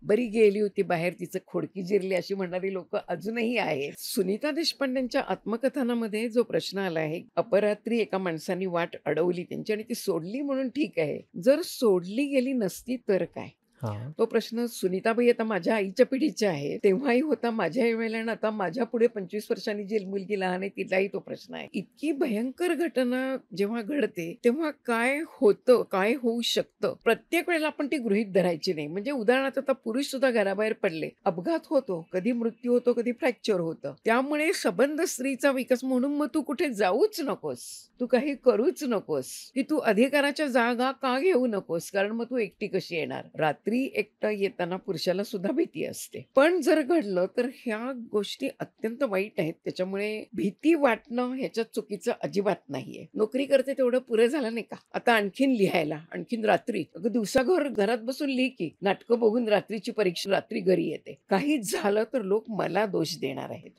बरी गेली होती बाहेर, तिचं खोडकी जिरली अशी म्हणणारी लोक अजूनही आहेत. सुनीता देशपांडेंच्या आत्मकथनामध्ये जो प्रश्न आला आहे, अपरात्री एका माणसाने वाट अडवली त्यांची आणि ती सोडली म्हणून ठीक आहे, जर सोडली गेली नसती तर काय? तो प्रश्न सुनीताबाई आता माझ्या आईच्या पिढीच्या आहे, तेव्हाही होता, माझ्या वेळेला, आणि आता माझ्या पुढे 25 वर्षांनी जी मुलगी लहान आहे तिलाही तो प्रश्न आहे. इतकी भयंकर घटना जेव्हा घडते तेव्हा काय होतं, काय होऊ शकतं, प्रत्येक वेळेला आपण ती गृहीत धरायची नाही. म्हणजे उदाहरणार्थ आता पुरुष सुद्धा घराबाहेर पडले, अपघात होतो, कधी मृत्यू होतो, कधी फ्रॅक्चर होतं. त्यामुळे सबंध स्त्रीचा विकास म्हणून मग तू कुठे जाऊच नकोस, तू काही करूच नकोस, की तू अधिकाराच्या जागा का घेऊ नकोस, कारण मग तू एकटी कशी येणार. रात्री एकटं येताना पुरुषाला सुद्धा भीती असते. पण जर घडलं तर ह्या गोष्टी अत्यंत वाईट आहेत. त्याच्यामुळे भीती वाटणं ह्याच्यात चुकीचं अजिबात नाहीये. नोकरी करते तेवढं पुरे झालं नाही का? आता आणखीन लिहायला, आणखीन रात्री, अगं दिवसाघर घरात बसून लिही की. नाटकं बघून रात्रीची परीक्षा, रात्री घरी येते. काही झालं तर लोक मला दोष देणार आहेत.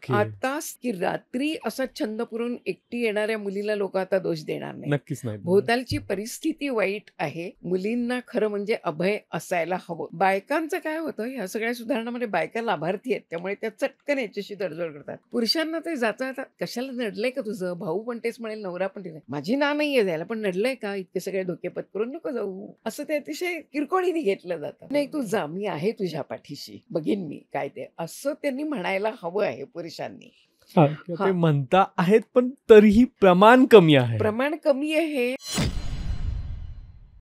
आता की रात्री असा छंद पुरून एकटी येणाऱ्या मुलीला लोक आता दोष देणार नाही. नक्कीच नाही. भोवतालची परिस्थिती वाईट आहे. मुलींना खरं म्हणजे अभय असायला हवं. बायकांचं काय होतं, ह्या सगळ्या सुधारणामध्ये बायका लाभार्थी आहेत, त्यामुळे त्या चटकन याच्याशी तडजोड करतात. पुरुषांना ते जाता कशाला नडलंय का तुझं, भाऊ पण तेच म्हणेल, नवरा पण तेच, माझी ना नाहीये जायला, पण नडलंय का, इतके सगळे धोके पत्करून नको जाऊ, असं ते अतिशय किरकोळीने घेतलं जातं. नाही तू जा, मी आहे तुझ्या पाठीशी, बघीन मी काय ते, असं त्यांनी म्हणायला हवं आहे पुरुषांनी. ते म्हणता आहेत पण तरीही प्रमाण कमी आहे. प्रमाण कमी आहे.